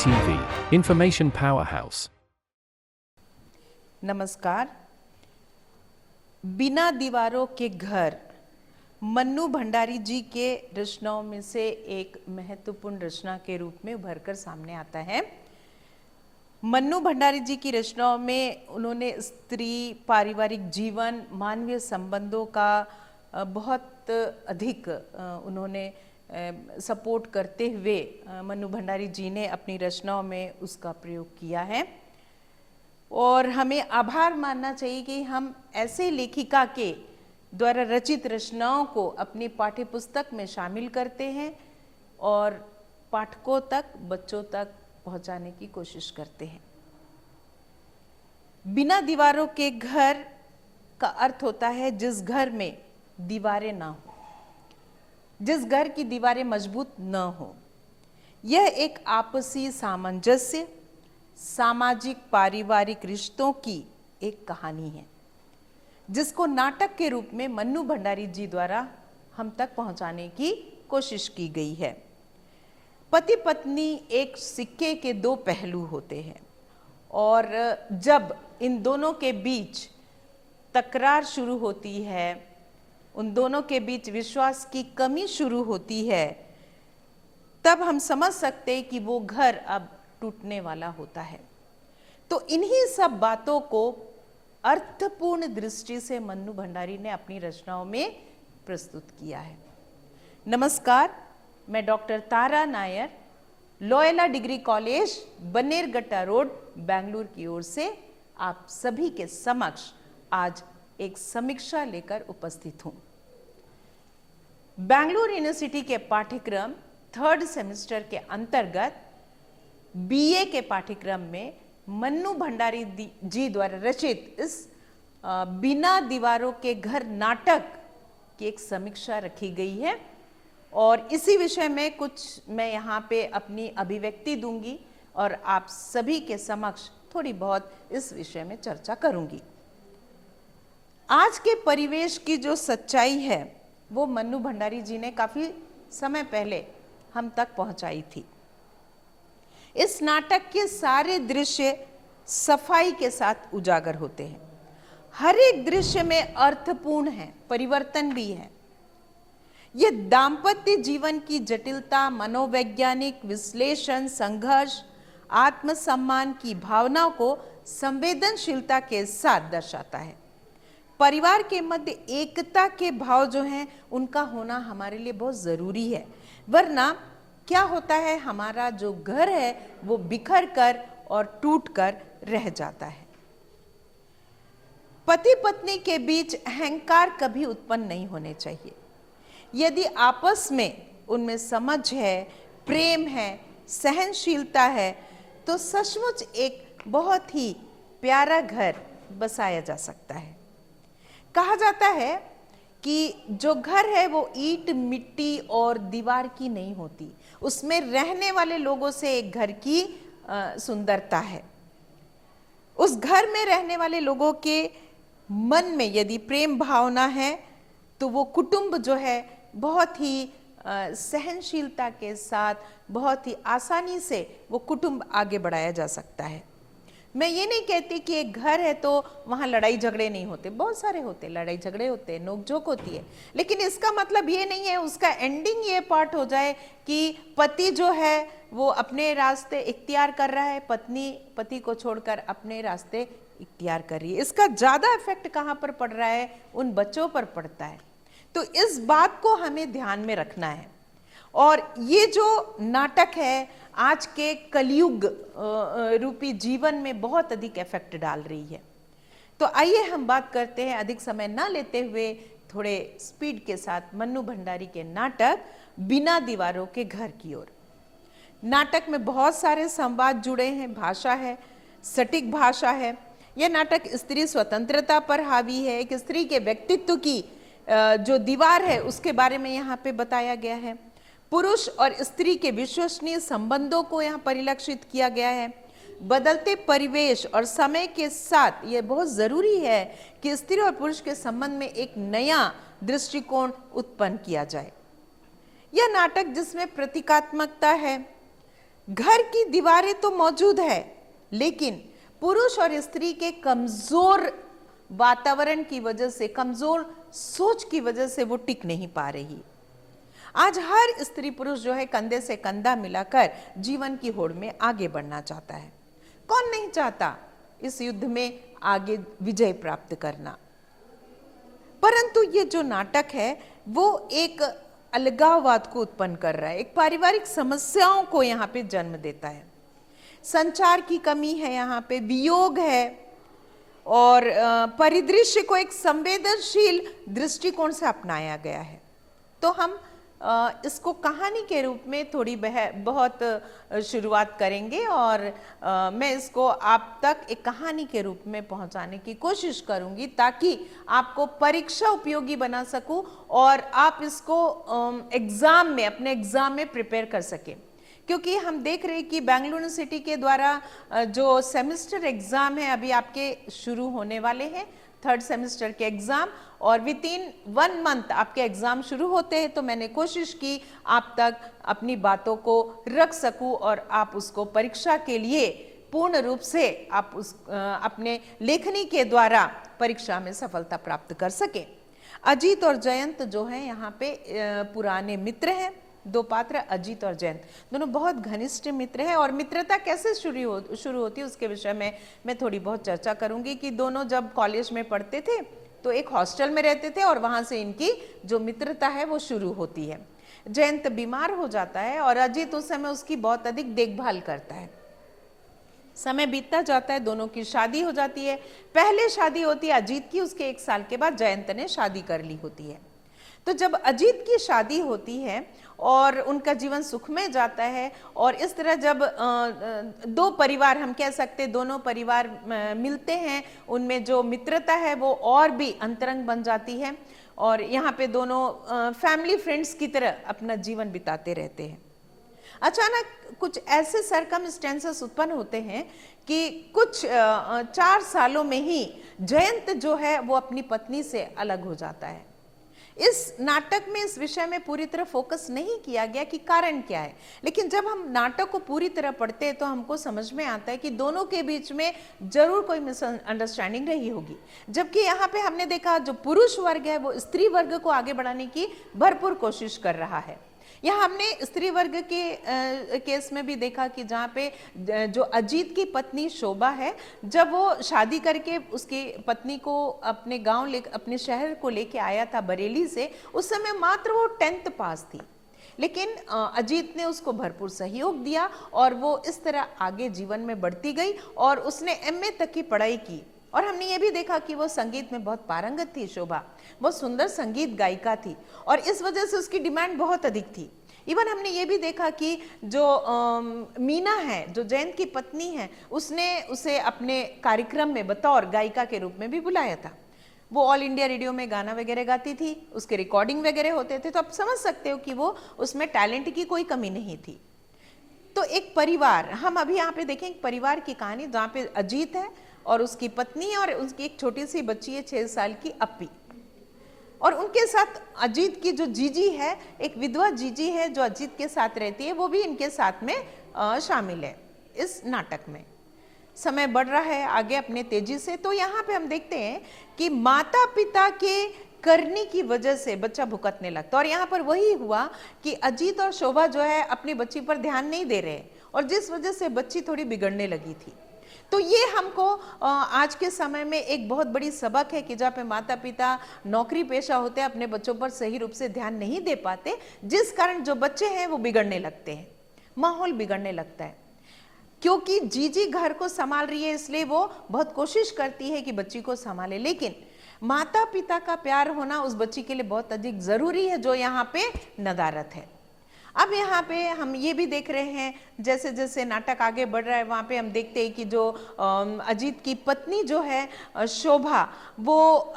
ITV Information Powerhouse। नमस्कार। बिना दीवारों के घर मन्नू भंडारी जी के रचनाओं में से एक महत्वपूर्ण रचना के रूप में उभर कर सामने आता है। मन्नू भंडारी जी की रचनाओं में उन्होंने स्त्री, पारिवारिक जीवन, मानवीय संबंधों का बहुत अधिक उन्होंने सपोर्ट करते हुए मन्नू भंडारी जी ने अपनी रचनाओं में उसका प्रयोग किया है। और हमें आभार मानना चाहिए कि हम ऐसे लेखिका के द्वारा रचित रचनाओं को अपनी पाठ्यपुस्तक में शामिल करते हैं और पाठकों तक, बच्चों तक पहुंचाने की कोशिश करते हैं। बिना दीवारों के घर का अर्थ होता है जिस घर में दीवारें ना हो, जिस घर की दीवारें मजबूत न हो। यह एक आपसी सामंजस्य, सामाजिक पारिवारिक रिश्तों की एक कहानी है जिसको नाटक के रूप में मन्नू भंडारी जी द्वारा हम तक पहुंचाने की कोशिश की गई है। पति पत्नी एक सिक्के के दो पहलू होते हैं और जब इन दोनों के बीच तकरार शुरू होती है, उन दोनों के बीच विश्वास की कमी शुरू होती है, तब हम समझ सकते हैं कि वो घर अब टूटने वाला होता है। तो इन्हीं सब बातों को अर्थपूर्ण दृष्टि से मन्नू भंडारी ने अपनी रचनाओं में प्रस्तुत किया है। नमस्कार, मैं doctor Tara Nair, Loyola degree college, Bannerghatta road, Bengaluru की ओर से आप सभी के समक्ष आज एक समीक्षा लेकर उपस्थित हूं। बेंगलुरु यूनिवर्सिटी के पाठ्यक्रम 3rd सेमेस्टर के अंतर्गत बीए के पाठ्यक्रम में मन्नू भंडारी जी द्वारा रचित इस बिना दीवारों के घर नाटक की एक समीक्षा रखी गई है और इसी विषय में कुछ मैं यहाँ पे अपनी अभिव्यक्ति दूंगी और आप सभी के समक्ष थोड़ी बहुत इस विषय में चर्चा करूंगी। आज के परिवेश की जो सच्चाई है वो मन्नू भंडारी जी ने काफी समय पहले हम तक पहुंचाई थी। इस नाटक के सारे दृश्य सफाई के साथ उजागर होते हैं। हर एक दृश्य में अर्थपूर्ण है, परिवर्तन भी है। यह दाम्पत्य जीवन की जटिलता, मनोवैज्ञानिक विश्लेषण, संघर्ष, आत्मसम्मान की भावनाओं को संवेदनशीलता के साथ दर्शाता है। परिवार के मध्य एकता के भाव जो हैं उनका होना हमारे लिए बहुत जरूरी है, वरना क्या होता है, हमारा जो घर है वो बिखर कर और टूट कर रह जाता है। पति पत्नी के बीच अहंकार कभी उत्पन्न नहीं होने चाहिए। यदि आपस में उनमें समझ है, प्रेम है, सहनशीलता है, तो सचमुच एक बहुत ही प्यारा घर बसाया जा सकता है। कहा जाता है कि जो घर है वो ईंट, मिट्टी और दीवार की नहीं होती, उसमें रहने वाले लोगों से एक घर की सुंदरता है। उस घर में रहने वाले लोगों के मन में यदि प्रेम भावना है तो वो कुटुंब जो है बहुत ही सहनशीलता के साथ, बहुत ही आसानी से वो कुटुंब आगे बढ़ाया जा सकता है। मैं ये नहीं कहती कि एक घर है तो वहाँ लड़ाई झगड़े नहीं होते, बहुत सारे होते, लड़ाई झगड़े होते, नोकझोंक होती है, लेकिन इसका मतलब ये नहीं है उसका एंडिंग ये पार्ट हो जाए कि पति जो है वो अपने रास्ते इख्तियार कर रहा है, पत्नी पति को छोड़कर अपने रास्ते इख्तियार कर रही है। इसका ज़्यादा इफेक्ट कहाँ पर पड़ रहा है, उन बच्चों पर पड़ता है। तो इस बात को हमें ध्यान में रखना है। और ये जो नाटक है आज के कलयुग रूपी जीवन में बहुत अधिक इफेक्ट डाल रही है। तो आइए हम बात करते हैं, अधिक समय ना लेते हुए थोड़े स्पीड के साथ, मन्नू भंडारी के नाटक बिना दीवारों के घर की ओर। नाटक में बहुत सारे संवाद जुड़े हैं, भाषा है, सटीक भाषा है। यह नाटक स्त्री स्वतंत्रता पर हावी है। एक स्त्री के व्यक्तित्व की जो दीवार है उसके बारे में यहाँ पे बताया गया है। पुरुष और स्त्री के विश्वसनीय संबंधों को यहाँ परिलक्षित किया गया है। बदलते परिवेश और समय के साथ ये बहुत जरूरी है कि स्त्री और पुरुष के संबंध में एक नया दृष्टिकोण उत्पन्न किया जाए। यह नाटक जिसमें प्रतीकात्मकता है, घर की दीवारें तो मौजूद है, लेकिन पुरुष और स्त्री के कमजोर वातावरण की वजह से, कमजोर सोच की वजह से वो टिक नहीं पा रही। आज हर स्त्री पुरुष जो है कंधे से कंधा मिलाकर जीवन की होड़ में आगे बढ़ना चाहता है। कौन नहीं चाहता इस युद्ध में आगे विजय प्राप्त करना। परंतु ये जो नाटक है वो एक अलगाववाद को उत्पन्न कर रहा है, एक पारिवारिक समस्याओं को यहाँ पे जन्म देता है। संचार की कमी है, यहाँ पे वियोग है, और परिदृश्य को एक संवेदनशील दृष्टिकोण से अपनाया गया है। तो हम इसको कहानी के रूप में थोड़ी बहुत शुरुआत करेंगे, और मैं इसको आप तक एक कहानी के रूप में पहुंचाने की कोशिश करूंगी, ताकि आपको परीक्षा उपयोगी बना सकूं और आप इसको एग्जाम में, अपने एग्जाम में प्रिपेयर कर सकें। क्योंकि हम देख रहे हैं कि बेंगलुरु यूनिवर्सिटी के द्वारा जो सेमेस्टर एग्जाम है अभी आपके शुरू होने वाले हैं, 3rd सेमेस्टर के एग्जाम, और विद इन 1 मंथ आपके एग्जाम शुरू होते हैं। तो मैंने कोशिश की आप तक अपनी बातों को रख सकूं और आप उसको परीक्षा के लिए पूर्ण रूप से आप अपने लेखनी के द्वारा परीक्षा में सफलता प्राप्त कर सकें। अजीत और जयंत जो है यहाँ पे पुराने मित्र हैं। 2 पात्र अजीत और जयंत दोनों बहुत घनिष्ठ मित्र हैं, और मित्रता कैसे शुरू होती है उसके विषय में मैं थोड़ी बहुत चर्चा करूंगी। कि दोनों जब कॉलेज में पढ़ते थे तो एक हॉस्टल में रहते थे, और वहां से इनकी जो मित्रता है वो शुरू होती है। जयंत बीमार हो जाता है और अजीत उस समय उसकी बहुत अधिक देखभाल करता है। समय बीतता जाता है, दोनों की शादी हो जाती है। पहले शादी होती है अजीत की, उसके 1 साल के बाद जयंत ने शादी कर ली होती है। तो जब अजीत की शादी होती है और उनका जीवन सुखमय जाता है, और इस तरह जब 2 परिवार, हम कह सकते हैं दोनों परिवार मिलते हैं, उनमें जो मित्रता है वो और भी अंतरंग बन जाती है, और यहाँ पे दोनों फैमिली फ्रेंड्स की तरह अपना जीवन बिताते रहते हैं। अचानक कुछ ऐसे सरकमस्टेंसेस उत्पन्न होते हैं कि कुछ 4 सालों में ही जयंत जो है वो अपनी पत्नी से अलग हो जाता है। इस नाटक में इस विषय में पूरी तरह फोकस नहीं किया गया कि कारण क्या है, लेकिन जब हम नाटक को पूरी तरह पढ़ते हैं तो हमको समझ में आता है कि दोनों के बीच में जरूर कोई मिसअंडरस्टैंडिंग रही होगी। जबकि यहाँ पे हमने देखा जो पुरुष वर्ग है वो स्त्री वर्ग को आगे बढ़ाने की भरपूर कोशिश कर रहा है। यहाँ हमने स्त्री वर्ग के केस में भी देखा कि जहाँ पे जो अजीत की पत्नी शोभा है, जब वो शादी करके उसकी पत्नी को अपने गांव अपने शहर को लेके आया था बरेली से, उस समय मात्र वो 10th पास थी, लेकिन अजीत ने उसको भरपूर सहयोग दिया और वो इस तरह आगे जीवन में बढ़ती गई और उसने MA तक की पढ़ाई की। और हमने ये भी देखा कि वो संगीत में बहुत पारंगत थी। शोभा बहुत सुंदर संगीत गायिका थी और इस वजह से उसकी डिमांड बहुत अधिक थी। इवन हमने ये भी देखा कि जो मीना है, जो जयंत की पत्नी है, उसने उसे अपने कार्यक्रम में बतौर गायिका के रूप में भी बुलाया था। वो ऑल इंडिया रेडियो में गाना वगैरह गाती थी, उसके रिकॉर्डिंग वगैरह होते थे, तो आप समझ सकते हो कि वो उसमें टैलेंट की कोई कमी नहीं थी। तो एक परिवार, हम अभी यहाँ पे देखें एक परिवार की कहानी जहाँ पे अजीत है और उसकी पत्नी और उसकी एक छोटी सी बच्ची है 6 साल की अप्पी, और उनके साथ अजीत की जो जीजी है, एक विधवा जीजी है जो अजीत के साथ रहती है, वो भी इनके साथ में शामिल है इस नाटक में। समय बढ़ रहा है आगे अपने तेजी से, तो यहाँ पे हम देखते हैं कि माता पिता के करने की वजह से बच्चा भुगतने लगता है। और यहाँ पर वही हुआ कि अजीत और शोभा जो है अपनी बच्ची पर ध्यान नहीं दे रहे, और जिस वजह से बच्ची थोड़ी बिगड़ने लगी थी। तो ये हमको आज के समय में एक बहुत बड़ी सबक है कि जहाँ पे माता पिता नौकरी पेशा होते हैं, अपने बच्चों पर सही रूप से ध्यान नहीं दे पाते, जिस कारण जो बच्चे हैं वो बिगड़ने लगते हैं, माहौल बिगड़ने लगता है। क्योंकि जीजी घर को संभाल रही है, इसलिए वो बहुत कोशिश करती है कि बच्ची को संभाले, लेकिन माता पिता का प्यार होना उस बच्ची के लिए बहुत अधिक जरूरी है, जो यहाँ पे नदारत है। अब यहाँ पे हम ये भी देख रहे हैं, जैसे जैसे नाटक आगे बढ़ रहा है वहाँ पे हम देखते हैं कि जो अजीत की पत्नी जो है शोभा, वो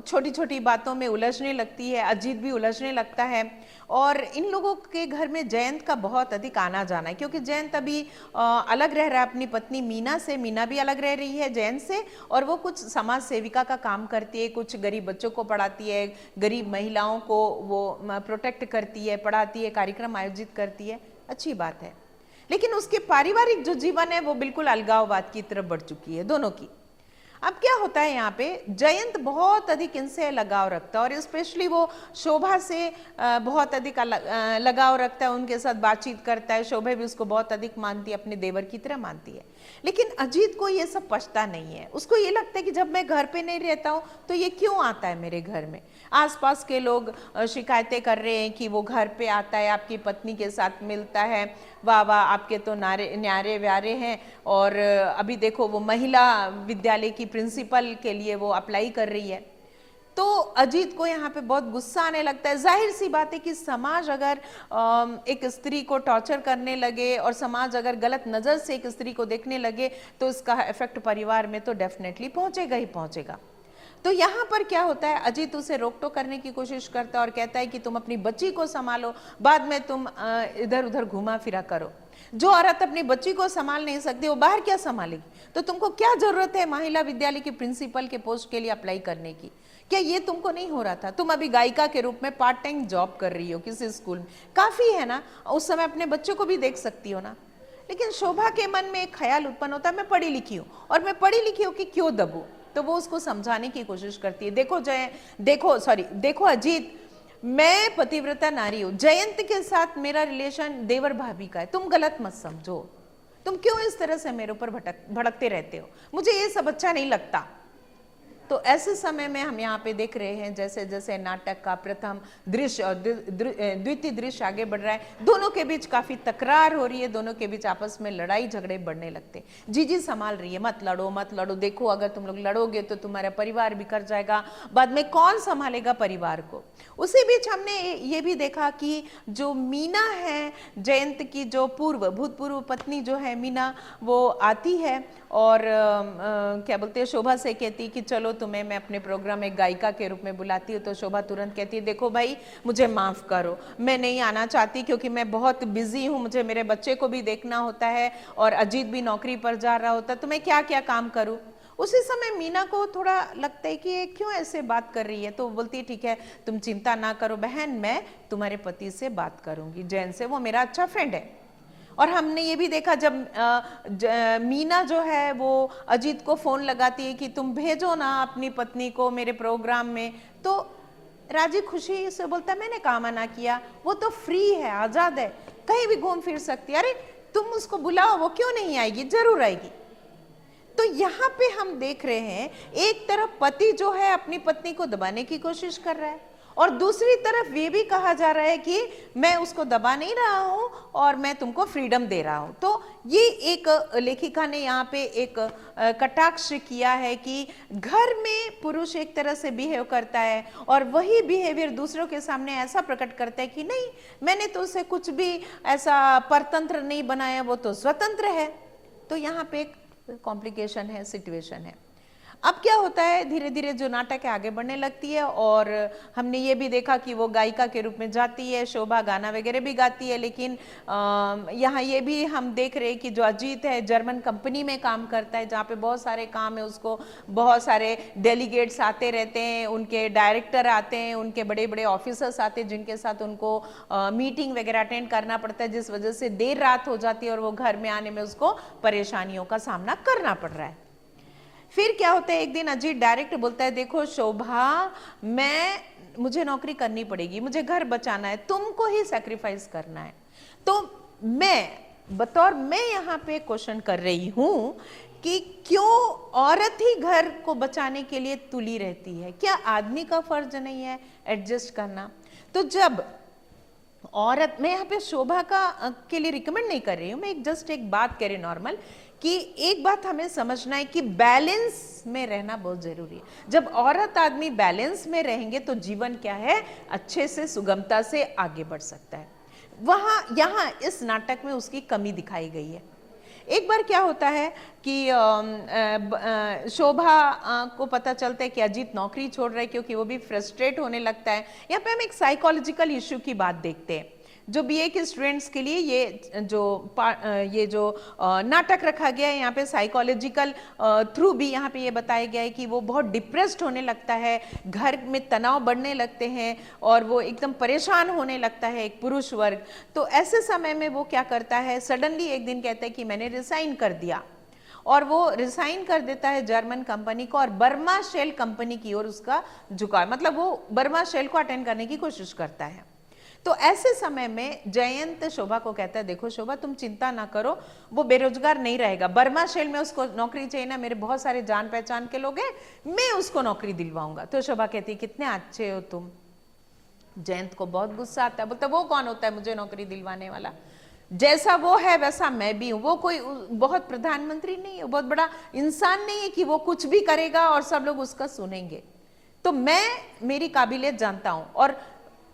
छोटी छोटी बातों में उलझने लगती है, अजीत भी उलझने लगता है। और इन लोगों के घर में जयंत का बहुत अधिक आना जाना है, क्योंकि जयंत अभी अलग रह रहा है अपनी पत्नी मीना से, मीना भी अलग रह रही है जयंत से, और वो कुछ समाज सेविका का काम करती है, कुछ गरीब बच्चों को पढ़ाती है, गरीब महिलाओं को वो प्रोटेक्ट करती है, पढ़ाती है, कार्यक्रम आयोजित करती है, अच्छी बात है। लेकिन उसके पारिवारिक जो जीवन है वो बिल्कुल अलगाववाद की तरफ बढ़ चुकी है दोनों की। अब क्या होता है यहाँ पे, जयंत बहुत अधिक इनसे लगाव रखता है और स्पेशली वो शोभा से बहुत अधिक लगाव रखता है, उनके साथ बातचीत करता है। शोभा भी उसको बहुत अधिक मानती है, अपने देवर की तरह मानती है। लेकिन अजीत को ये सब पछता नहीं है। उसको ये लगता है कि जब मैं घर पे नहीं रहता हूँ तो ये क्यों आता है मेरे घर में। आसपास के लोग शिकायतें कर रहे हैं कि वो घर पे आता है, आपकी पत्नी के साथ मिलता है, वाह वाह आपके तो न्यारे व्यारे हैं। और अभी देखो वो महिला विद्यालय की प्रिंसिपल के लिए वो अप्लाई कर रही है। तो अजीत को यहाँ पे बहुत गुस्सा आने लगता है। जाहिर सी बात है कि समाज अगर एक स्त्री को टॉर्चर करने लगे और समाज अगर गलत नज़र से एक स्त्री को देखने लगे तो इसका इफेक्ट परिवार में तो डेफिनेटली पहुंचेगा ही पहुंचेगा। तो यहाँ पर क्या होता है, अजीत उसे रोक टोक करने की कोशिश करता है और कहता है कि तुम अपनी बच्ची को संभालो, बाद में तुम इधर उधर घुमा फिरा करो। जो औरत अपनी बच्ची को संभाल नहीं सकती वो बाहर क्या संभालेगी? तो तुमको क्या जरूरत है महिला विद्यालय की प्रिंसिपल के पोस्ट के लिए अप्लाई करने की? क्या ये तुमको नहीं हो रहा था? तुम अभी गायिका के रूप में पार्ट टाइम जॉब कर रही हो किसी स्कूल में, काफी है ना, उस समय अपने बच्चों को भी देख सकती हो ना। लेकिन शोभा के मन में एक ख्याल उत्पन्न होता है, मैं पढ़ी लिखी हूँ और मैं पढ़ी लिखी हूँ कि क्यों दबू। तो वो उसको समझाने की कोशिश करती है, देखो अजीत, मैं पतिव्रता नारी हूं, जयंत के साथ मेरा रिलेशन देवर भाभी का है, तुम गलत मत समझो, तुम क्यों इस तरह से मेरे ऊपर भड़कते रहते हो, मुझे ये सब अच्छा नहीं लगता। तो ऐसे समय में हम यहाँ पे देख रहे हैं जैसे जैसे नाटक का प्रथम दृश्य और द्वितीय दृश्य आगे बढ़ रहा है, दोनों के बीच काफी तकरार हो रही है, दोनों के बीच आपस में लड़ाई झगड़े बढ़ने लगते हैं। जीजी संभाल रही है, मत लड़ो मत लड़ो, देखो अगर तुम लोग लड़ोगे तो तुम्हारा परिवार बिखर जाएगा, बाद में कौन संभालेगा परिवार को। उसी बीच हमने ये भी देखा कि जो मीना है, जयंत की जो भूतपूर्व पत्नी जो है मीना, वो आती है और क्या बोलते हैं, शोभा से कहती कि चलो तुम्हें मैं अपने प्रोग्राम में गायिका के रूप में बुलाती हूँ। तो शोभा तुरंत कहती है, देखो भाई मुझे माफ़ करो, मैं नहीं आना चाहती क्योंकि मैं बहुत बिजी हूँ, मुझे मेरे बच्चे को भी देखना होता है और अजीत भी नौकरी पर जा रहा होता है, तो मैं क्या क्या काम करूँ। उसी समय मीना को थोड़ा लगता है कि ये क्यों ऐसे बात कर रही है, तो बोलती है ठीक है तुम चिंता ना करो बहन, मैं तुम्हारे पति से बात करूंगी, जैन से, वो मेरा अच्छा फ्रेंड है। और हमने ये भी देखा जब मीना जो है वो अजीत को फोन लगाती है कि तुम भेजो ना अपनी पत्नी को मेरे प्रोग्राम में, तो राजी खुशी से बोलता है मैंने कहा मना किया, वो तो फ्री है, आजाद है, कहीं भी घूम फिर सकती है, अरे तुम उसको बुलाओ, वो क्यों नहीं आएगी, जरूर आएगी। तो यहाँ पे हम देख रहे हैं एक तरफ पति जो है अपनी पत्नी को दबाने की कोशिश कर रहा है और दूसरी तरफ ये भी कहा जा रहा है कि मैं उसको दबा नहीं रहा हूं और मैं तुमको फ्रीडम दे रहा हूं। तो ये एक लेखिका ने यहाँ पे एक कटाक्ष किया है कि घर में पुरुष एक तरह से बिहेव करता है और वही बिहेवियर दूसरों के सामने ऐसा प्रकट करता है कि नहीं मैंने तो उसे कुछ भी ऐसा परतंत्र नहीं बनाया, वो तो स्वतंत्र है। तो यहाँ पे एक कॉम्प्लिकेशन है, सिचुएशन है। अब क्या होता है, धीरे धीरे जो नाटक है आगे बढ़ने लगती है और हमने ये भी देखा कि वो गायिका के रूप में जाती है, शोभा गाना वगैरह भी गाती है, लेकिन यहाँ ये भी हम देख रहे हैं कि जो अजीत है जर्मन कंपनी में काम करता है जहाँ पे बहुत सारे काम है, उसको बहुत सारे डेलीगेट्स आते रहते हैं, उनके डायरेक्टर आते हैं, उनके बड़े बड़े ऑफिसर्स आते हैं जिनके साथ उनको मीटिंग वगैरह अटेंड करना पड़ता है, जिस वजह से देर रात हो जाती है और वो घर में आने में उसको परेशानियों का सामना करना पड़ रहा है। फिर क्या होता है, एक दिन अजीत डायरेक्ट बोलता है देखो शोभा, मुझे नौकरी करनी पड़ेगी, मुझे घर बचाना है, तुमको ही सैक्रिफाइस करना है। तो मैं यहाँ पे क्वेश्चन कर रही हूँ कि क्यों औरत ही घर को बचाने के लिए तुली रहती है, क्या आदमी का फर्ज नहीं है एडजस्ट करना? तो जब औरत, मैं यहाँ पे शोभा के लिए रिकमेंड नहीं कर रही हूँ, मैं जस्ट एक बात कह रही नॉर्मल कि एक बात हमें समझना है कि बैलेंस में रहना बहुत जरूरी है। जब औरत आदमी बैलेंस में रहेंगे तो जीवन क्या है, अच्छे से सुगमता से आगे बढ़ सकता है। यहाँ इस नाटक में उसकी कमी दिखाई गई है। एक बार क्या होता है कि शोभा को पता चलता है कि अजीत नौकरी छोड़ रहा है क्योंकि वो भी फ्रस्ट्रेट होने लगता है। यहाँ पे हम एक साइकोलॉजिकल इश्यू की बात देखते हैं। जो बीए के स्टूडेंट्स के लिए ये जो नाटक रखा गया है, यहाँ पे साइकोलॉजिकल थ्रू भी यहाँ पे ये बताया गया है कि वो बहुत डिप्रेस्ड होने लगता है, घर में तनाव बढ़ने लगते हैं और वो एकदम परेशान होने लगता है एक पुरुष वर्ग। तो ऐसे समय में वो क्या करता है, सडनली एक दिन कहता है कि मैंने रिसाइन कर दिया, और वो रिसाइन कर देता है जर्मन कंपनी को और बर्मा शेल कंपनी की ओर उसका झुकाव, मतलब वो बर्मा शेल को अटेंड करने की कोशिश करता है। तो ऐसे समय में जयंत शोभा को कहता है, देखो शोभा तुम चिंता ना करो, वो बेरोजगार नहीं रहेगा, बर्मा शेल में उसको नौकरी चाहिए ना, मेरे बहुत सारे जान पहचान के लोग हैं, मैं उसको नौकरी दिलवाऊंगा। तो शोभा कहती है कितने अच्छे हो तुम। जयंत को बहुत गुस्सा आता है, बोलता वो कौन होता है मुझे नौकरी दिलवाने वाला, जैसा वो है वैसा मैं भी हूं, वो कोई बहुत प्रधानमंत्री नहीं है, बहुत बड़ा इंसान नहीं है कि वो कुछ भी करेगा और सब लोग उसका सुनेंगे। तो मैं मेरी काबिलियत जानता हूं, और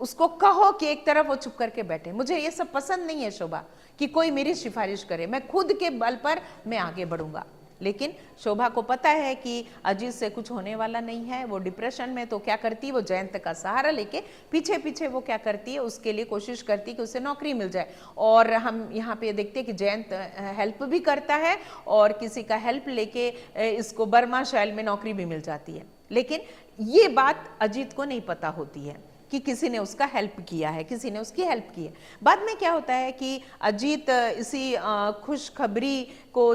उसको कहो कि एक तरफ वो चुप करके बैठे, मुझे ये सब पसंद नहीं है शोभा कि कोई मेरी सिफारिश करे, मैं खुद के बल पर मैं आगे बढ़ूंगा। लेकिन शोभा को पता है कि अजीत से कुछ होने वाला नहीं है, वो डिप्रेशन में, तो क्या करती है, वो जयंत का सहारा लेके पीछे पीछे वो क्या करती है, उसके लिए कोशिश करती है कि उसे नौकरी मिल जाए। और हम यहाँ पे देखते हैं कि जयंत हेल्प भी करता है और किसी का हेल्प लेके इसको बर्मा शेल में नौकरी भी मिल जाती है। लेकिन ये बात अजीत को नहीं पता होती है कि किसी ने उसका हेल्प किया है, किसी ने उसकी हेल्प की है। बाद में क्या होता है कि अजीत इसी खुशखबरी को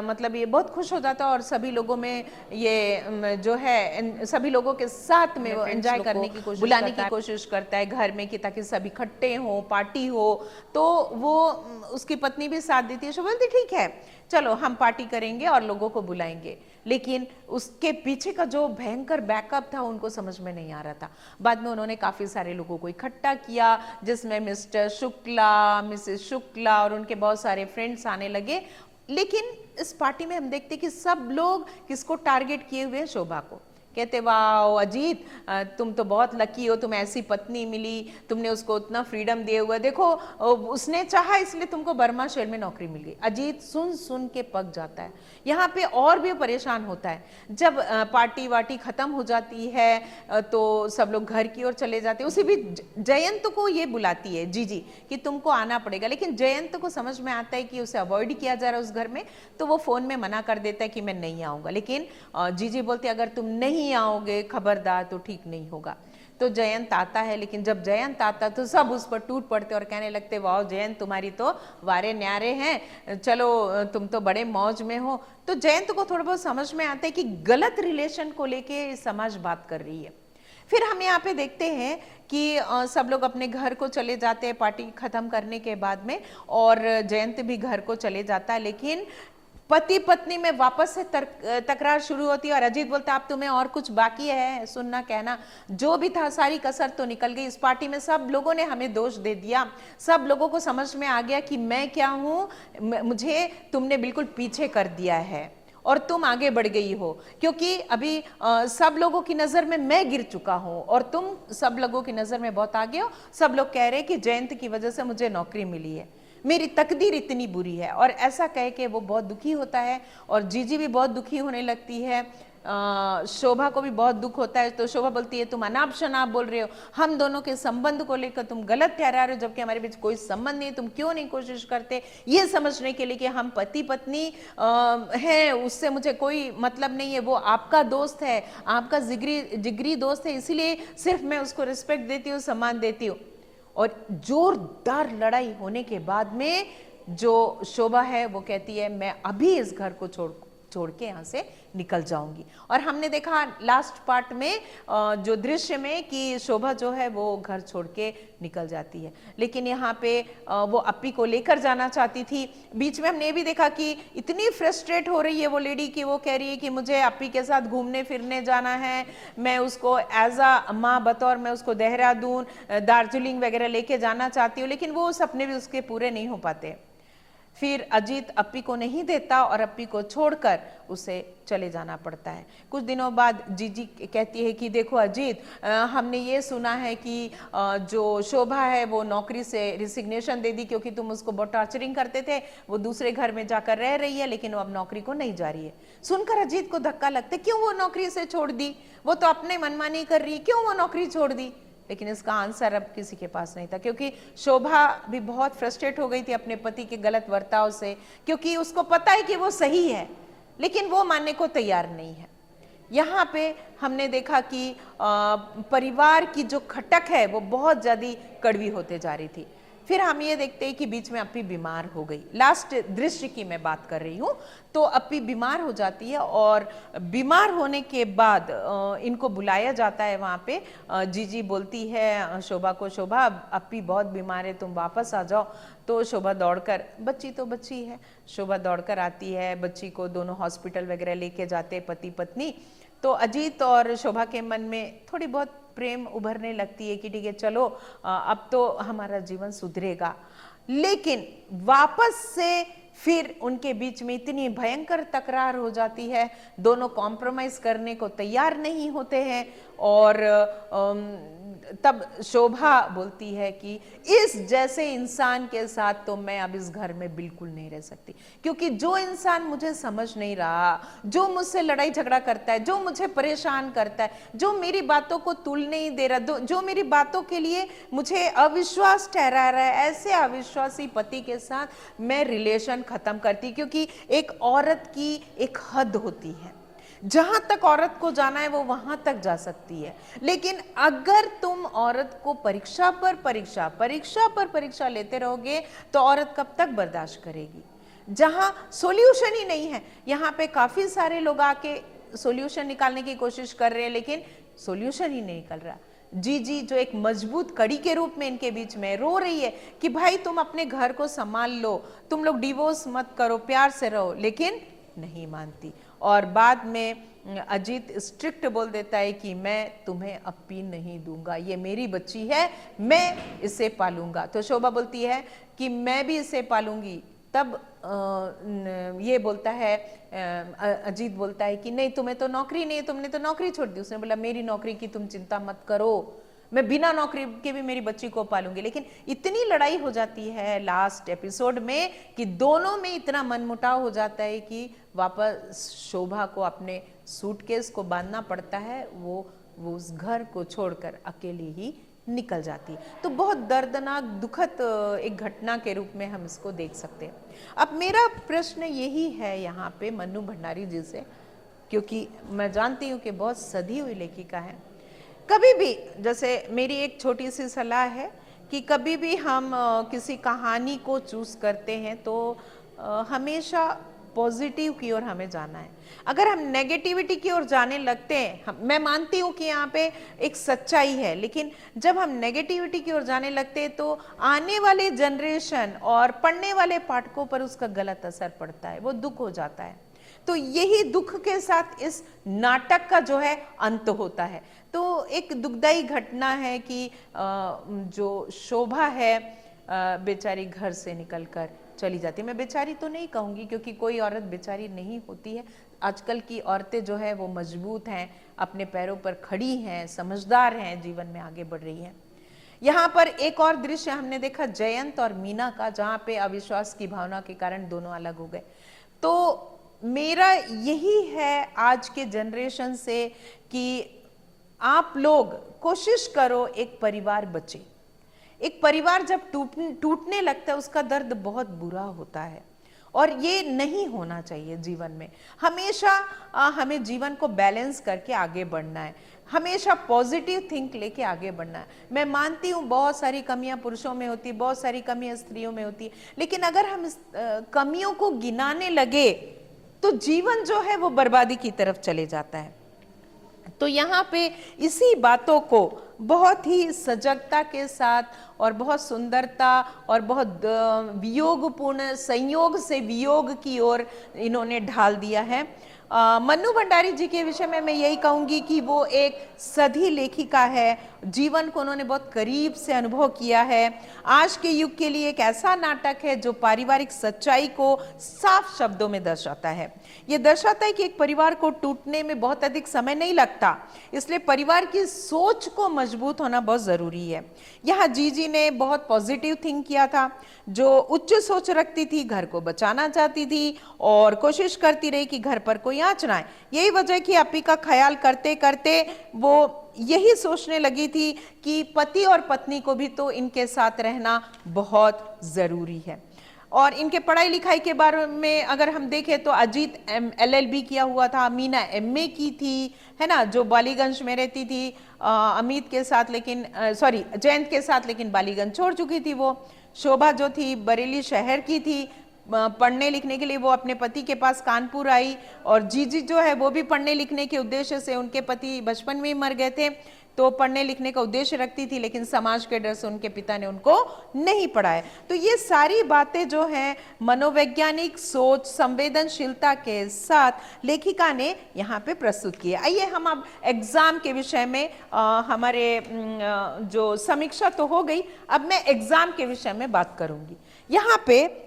मतलब ये बहुत खुश हो जाता है और सभी लोगों में ये जो है सभी लोगों के साथ में वो एंजॉय करने की कोशिश, बुलाने की कोशिश करता है घर में कि ताकि सभी इकट्ठे हो, पार्टी हो। तो वो उसकी पत्नी भी साथ देती है, शोभा बोलती ठीक है चलो हम पार्टी करेंगे और लोगों को बुलाएंगे। लेकिन उसके पीछे का जो भयंकर बैकअप था उनको समझ में नहीं आ रहा था। बाद में उन्होंने काफी सारे लोगों को इकट्ठा किया, जिसमें मिस्टर शुक्ला, मिसेस शुक्ला और उनके बहुत सारे फ्रेंड्स आने लगे। लेकिन इस पार्टी में हम देखते कि सब लोग किसको टारगेट किए हुए हैं, शोभा को। कहते वाह अजीत तुम तो बहुत लकी हो, तुम्हें ऐसी पत्नी मिली, तुमने उसको उतना फ्रीडम दिए हुआ, देखो उसने चाहा इसलिए तुमको बर्मा शेल में नौकरी मिल गई। अजीत सुन सुन के पक जाता है, यहाँ पे और भी परेशान होता है। जब पार्टी वार्टी खत्म हो जाती है तो सब लोग घर की ओर चले जाते हैं। उसी भी जयंत को ये बुलाती है जीजी कि तुमको आना पड़ेगा, लेकिन जयंत को समझ में आता है कि उसे अवॉइड किया जा रहा है उस घर में, तो वो फोन में मना कर देता है कि मैं नहीं आऊंगा। लेकिन जीजी बोलते अगर तुम नहीं आओगे खबरदार तो ठीक नहीं होगा। तो जयंत आता है, लेकिन जब जयंत आता तो सब उस पर टूट पड़ते और कहने लगते वाह जयंत तुम्हारी तो वारे न्यारे हैं, चलो तुम तो बड़े मौज में हो। तो जयंत को थोड़ा बहुत समझ में आता है कि गलत रिलेशन को लेके समाज बात कर रही है। फिर हम यहाँ पे देखते हैं कि सब लोग अपने घर को चले जाते हैं पार्टी खत्म करने के बाद में, और जयंत भी घर को चले जाता है। लेकिन पति पत्नी में वापस से तकरार शुरू होती है और अजीत बोलता है अब तुम्हें और कुछ बाकी है सुनना कहना, जो भी था सारी कसर तो निकल गई। इस पार्टी में सब लोगों ने हमें दोष दे दिया, सब लोगों को समझ में आ गया कि मैं क्या हूं, मुझे तुमने बिल्कुल पीछे कर दिया है और तुम आगे बढ़ गई हो, क्योंकि अभी सब लोगों की नजर में मैं गिर चुका हूं और तुम सब लोगों की नजर में बहुत आगे हो। सब लोग कह रहे हैं कि जयंत की वजह से मुझे नौकरी मिली है, मेरी तकदीर इतनी बुरी है। और ऐसा कह के वो बहुत दुखी होता है और जीजी भी बहुत दुखी होने लगती है, शोभा को भी बहुत दुख होता है। तो शोभा बोलती है तुम अनाप शनाप बोल रहे हो, हम दोनों के संबंध को लेकर तुम गलत ठहरा रहे हो, जबकि हमारे बीच कोई संबंध नहीं है। तुम क्यों नहीं कोशिश करते ये समझने के लिए कि हम पति पत्नी हैं, उससे मुझे कोई मतलब नहीं है, वो आपका दोस्त है, आपका जिगरी दोस्त है, इसीलिए सिर्फ मैं उसको रिस्पेक्ट देती हूँ, सम्मान देती हूँ। और जोरदार लड़ाई होने के बाद में जो शोभा है वो कहती है मैं अभी इस घर को छोड़ के यहाँ से निकल जाऊंगी। और हमने देखा लास्ट पार्ट में जो दृश्य में कि शोभा जो है वो घर छोड़ के निकल जाती है। लेकिन यहाँ पे वो अप्पी को लेकर जाना चाहती थी। बीच में हमने ये भी देखा कि इतनी फ्रस्ट्रेट हो रही है वो लेडी कि वो कह रही है कि मुझे अप्पी के साथ घूमने फिरने जाना है, मैं उसको एज अ माँ बतौर मैं उसको देहरादून दार्जिलिंग वगैरह लेके जाना चाहती हूँ, लेकिन वो सपने भी उसके पूरे नहीं हो पाते। फिर अजीत अप्पी को नहीं देता और अप्पी को छोड़कर उसे चले जाना पड़ता है। कुछ दिनों बाद जीजी कहती है कि देखो अजीत, हमने ये सुना है कि जो शोभा है वो नौकरी से रिसिग्नेशन दे दी, क्योंकि तुम उसको बहुत टॉर्चरिंग करते थे, वो दूसरे घर में जाकर रह रही है, लेकिन वो अब नौकरी को नहीं जा रही है। सुनकर अजीत को धक्का लगता है, क्यों वो नौकरी से छोड़ दी, वो तो अपने मनमानी कर रही है, क्यों वो नौकरी छोड़ दी। लेकिन इसका आंसर अब किसी के पास नहीं था, क्योंकि शोभा भी बहुत फ्रस्ट्रेट हो गई थी अपने पति के गलत बर्ताव से, क्योंकि उसको पता है कि वो सही है लेकिन वो मानने को तैयार नहीं है। यहाँ पे हमने देखा कि परिवार की जो खटक है वो बहुत ज़्यादा कड़वी होते जा रही थी। फिर हम ये देखते हैं कि बीच में अपी बीमार हो गई। लास्ट दृश्य की मैं बात कर रही हूँ। तो अपी बीमार हो जाती है और बीमार होने के बाद इनको बुलाया जाता है वहाँ पे। जीजी बोलती है शोभा को, शोभा अपी बहुत बीमार है, तुम वापस आ जाओ। तो शोभा दौड़कर, बच्ची तो बच्ची है, शोभा दौड़कर आती है, बच्ची को दोनों हॉस्पिटल वगैरह लेके जाते पति पत्नी। तो अजीत और शोभा के मन में थोड़ी बहुत प्रेम उभरने लगती है कि ठीक है चलो अब तो हमारा जीवन सुधरेगा। लेकिन वापस से फिर उनके बीच में इतनी भयंकर तकरार हो जाती है, दोनों कॉम्प्रोमाइज करने को तैयार नहीं होते हैं। और तब शोभा बोलती है कि इस जैसे इंसान के साथ तो मैं अब इस घर में बिल्कुल नहीं रह सकती, क्योंकि जो इंसान मुझे समझ नहीं रहा, जो मुझसे लड़ाई झगड़ा करता है, जो मुझे परेशान करता है, जो मेरी बातों को तुल नहीं दे रहा, जो मेरी बातों के लिए मुझे अविश्वास ठहरा रहा है, ऐसे अविश्वासी पति के साथ मैं रिलेशन खत्म करती। क्योंकि एक औरत की एक हद होती है, जहां तक औरत को जाना है वो वहां तक जा सकती है। लेकिन अगर तुम औरत को परीक्षा पर परीक्षा लेते रहोगे तो औरत कब तक बर्दाश्त करेगी। जहां सॉल्यूशन ही नहीं है, यहाँ पे काफी सारे लोग आके सॉल्यूशन निकालने की कोशिश कर रहे हैं लेकिन सॉल्यूशन ही नहीं निकल रहा। जीजी जो एक मजबूत कड़ी के रूप में इनके बीच में रो रही है कि भाई तुम अपने घर को संभाल लो, तुम लोग डिवोर्स मत करो, प्यार से रहो, लेकिन नहीं मानती। और बाद में अजीत स्ट्रिक्ट बोल देता है कि मैं तुम्हें अपी नहीं दूंगा, ये मेरी बच्ची है, मैं इसे पालूंगा। तो शोभा बोलती है कि मैं भी इसे पालूंगी। तब ये बोलता है, अजीत बोलता है कि नहीं तुम्हें तो नौकरी नहीं है, तुमने तो नौकरी छोड़ दी। उसने बोला मेरी नौकरी की तुम चिंता मत करो, मैं बिना नौकरी के भी मेरी बच्ची को पालूंगी। लेकिन इतनी लड़ाई हो जाती है लास्ट एपिसोड में कि दोनों में इतना मनमुटाव हो जाता है कि वापस शोभा को अपने सूटकेस को बांधना पड़ता है, वो उस घर को छोड़कर अकेली ही निकल जाती है। तो बहुत दर्दनाक दुखद एक घटना के रूप में हम इसको देख सकते हैं। अब मेरा प्रश्न यही है यहाँ पे मन्नू भंडारी जी से, क्योंकि मैं जानती हूँ कि बहुत सधी हुई लेखिका है। कभी भी, जैसे मेरी एक छोटी सी सलाह है कि कभी भी हम किसी कहानी को चूज करते हैं तो हमेशा पॉजिटिव की ओर हमें जाना है। अगर हम नेगेटिविटी की ओर जाने लगते हैं, मैं मानती हूँ कि यहाँ पे एक सच्चाई है, लेकिन जब हम नेगेटिविटी की ओर जाने लगते हैं तो आने वाले जनरेशन और पढ़ने वाले पाठकों पर उसका गलत असर पड़ता है, वो दुख हो जाता है। तो यही दुख के साथ इस नाटक का जो है अंत होता है। तो एक दुखदाई घटना है कि जो शोभा है बेचारी घर से निकलकर चली जाती है। मैं बेचारी तो नहीं कहूँगी क्योंकि कोई औरत बेचारी नहीं होती है। आजकल की औरतें जो है वो मजबूत हैं, अपने पैरों पर खड़ी हैं, समझदार हैं, जीवन में आगे बढ़ रही हैं। यहाँ पर एक और दृश्य हमने देखा जयंत और मीना का, जहाँ पे अविश्वास की भावना के कारण दोनों अलग हो गए। तो मेरा यही है आज के जनरेशन से कि आप लोग कोशिश करो एक परिवार बचे। एक परिवार जब टूटने लगता है उसका दर्द बहुत बुरा होता है और ये नहीं होना चाहिए जीवन में। हमेशा हमें जीवन को बैलेंस करके आगे बढ़ना है, हमेशा पॉजिटिव थिंक लेके आगे बढ़ना है। मैं मानती हूँ बहुत सारी कमियां पुरुषों में होती, बहुत सारी कमियां स्त्रियों में होती है, लेकिन अगर हम इस कमियों को गिनाने लगे तो जीवन जो है वो बर्बादी की तरफ चले जाता है। तो यहाँ पे इसी बातों को बहुत ही सजगता के साथ और बहुत सुंदरता और बहुत वियोगपूर्ण संयोग से वियोग की ओर इन्होंने ढाल दिया है। मन्नू भंडारी जी के विषय में मैं यही कहूँगी कि वो एक सधी लेखिका है, जीवन को उन्होंने बहुत करीब से अनुभव किया है। आज के युग के लिए एक ऐसा नाटक है जो पारिवारिक सच्चाई को साफ शब्दों में दर्शाता है। ये दर्शाता है कि एक परिवार को टूटने में बहुत अधिक समय नहीं लगता, इसलिए परिवार की सोच को मजबूत होना बहुत जरूरी है। यहाँ जीजी ने बहुत पॉजिटिव थिंक किया था, जो उच्च सोच रखती थी, घर को बचाना चाहती थी और कोशिश करती रही कि घर पर कोई आँच ना आए। यही वजह कि अपी का ख्याल करते करते वो यही सोचने लगी थी कि पति और पत्नी को भी तो इनके साथ रहना बहुत ज़रूरी है। और इनके पढ़ाई लिखाई के बारे में अगर हम देखें तो अजीत LLB किया हुआ था, मीना MA की थी, है ना, जो बालीगंज में रहती थी अमित के साथ, लेकिन जयंत के साथ, लेकिन बालीगंज छोड़ चुकी थी वो। शोभा जो थी बरेली शहर की थी, पढ़ने लिखने के लिए वो अपने पति के पास कानपुर आई। और जीजी जो है वो भी पढ़ने लिखने के उद्देश्य से, उनके पति बचपन में ही मर गए थे, तो पढ़ने लिखने का उद्देश्य रखती थी, लेकिन समाज के डर से उनके पिता ने उनको नहीं पढ़ाया। तो ये सारी बातें जो हैं मनोवैज्ञानिक सोच, संवेदनशीलता के साथ लेखिका ने यहाँ पे प्रस्तुत की है। आइए हम अब एग्जाम के विषय में हमारे जो समीक्षा तो हो गई, अब मैं एग्जाम के विषय में बात करूंगी। यहाँ पे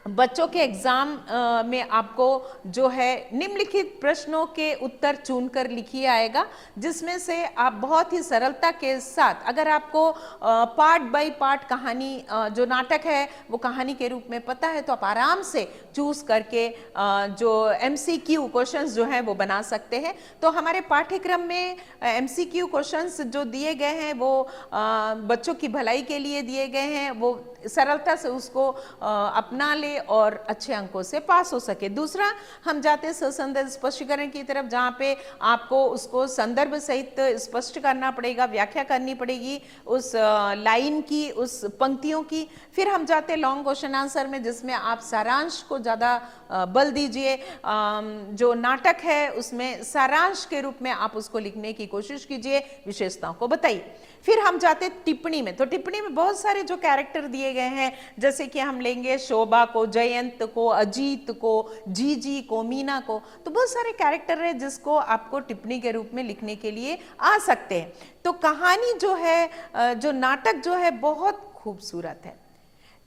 बच्चों के एग्जाम में आपको जो है निम्नलिखित प्रश्नों के उत्तर चुनकर लिखिए आएगा, जिसमें से आप बहुत ही सरलता के साथ, अगर आपको पार्ट बाय पार्ट कहानी जो नाटक है वो कहानी के रूप में पता है, तो आप आराम से चूज करके जो MCQ क्वेश्चंस जो हैं वो बना सकते हैं। तो हमारे पाठ्यक्रम में MCQ क्वेश्चंस जो दिए गए हैं वो बच्चों की भलाई के लिए दिए गए हैं, वो सरलता से उसको अपना ले और अच्छे अंकों से पास हो सके। दूसरा, हम जाते हैं ससंदर्भ स्पष्टीकरण की तरफ, जहाँ पे आपको उसको संदर्भ सहित स्पष्ट करना पड़ेगा, व्याख्या करनी पड़ेगी उस लाइन की, उस पंक्तियों की। फिर हम जाते हैं लॉन्ग क्वेश्चन आंसर में, जिसमें आप सारांश को ज़्यादा बल दीजिए। जो नाटक है उसमें सारांश के रूप में आप उसको लिखने की कोशिश कीजिए, विशेषताओं को बताइए। फिर हम जाते टिप्पणी में। तो टिप्पणी में बहुत सारे जो कैरेक्टर दिए गए हैं, जैसे कि हम लेंगे शोभा को, जयंत को, अजीत को, जीजी को, मीना को, तो बहुत सारे कैरेक्टर है जिसको आपको टिप्पणी के रूप में लिखने के लिए आ सकते हैं। तो कहानी जो है, जो नाटक जो है बहुत खूबसूरत है।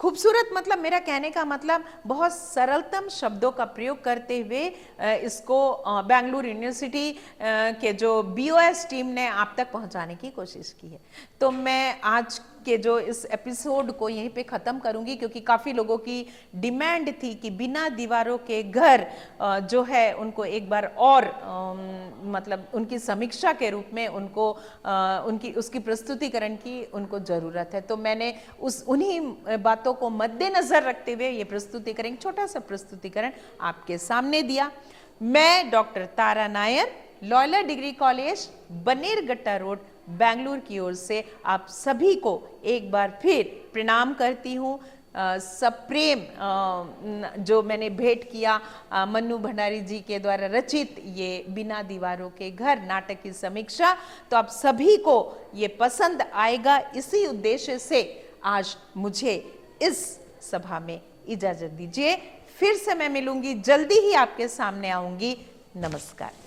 खूबसूरत मतलब, मेरा कहने का मतलब, बहुत सरलतम शब्दों का प्रयोग करते हुए इसको बेंगलुरु यूनिवर्सिटी के जो BOS टीम ने आप तक पहुंचाने की कोशिश की है। तो मैं आज के जो इस एपिसोड को यहीं पे ख़त्म करूंगी, क्योंकि काफ़ी लोगों की डिमांड थी कि बिना दीवारों के घर जो है उनको एक बार और मतलब उनकी समीक्षा के रूप में उनको उसकी प्रस्तुतिकरण की उनको ज़रूरत है। तो मैंने उन्हीं बातों को मद्देनज़र रखते हुए ये प्रस्तुतिकरण, छोटा सा प्रस्तुतिकरण आपके सामने दिया। मैं doctor Tara Nair, Loyola degree college, Bannerghatta road, Bengaluru की ओर से आप सभी को एक बार फिर प्रणाम करती हूँ। सप्रेम जो मैंने भेंट किया मन्नू भंडारी जी के द्वारा रचित ये बिना दीवारों के घर नाटक की समीक्षा, तो आप सभी को ये पसंद आएगा। इसी उद्देश्य से आज मुझे इस सभा में इजाजत दीजिए। फिर से मैं मिलूंगी, जल्दी ही आपके सामने आऊंगी। नमस्कार।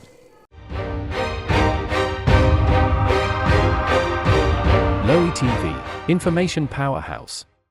Lowy TV, Information Powerhouse.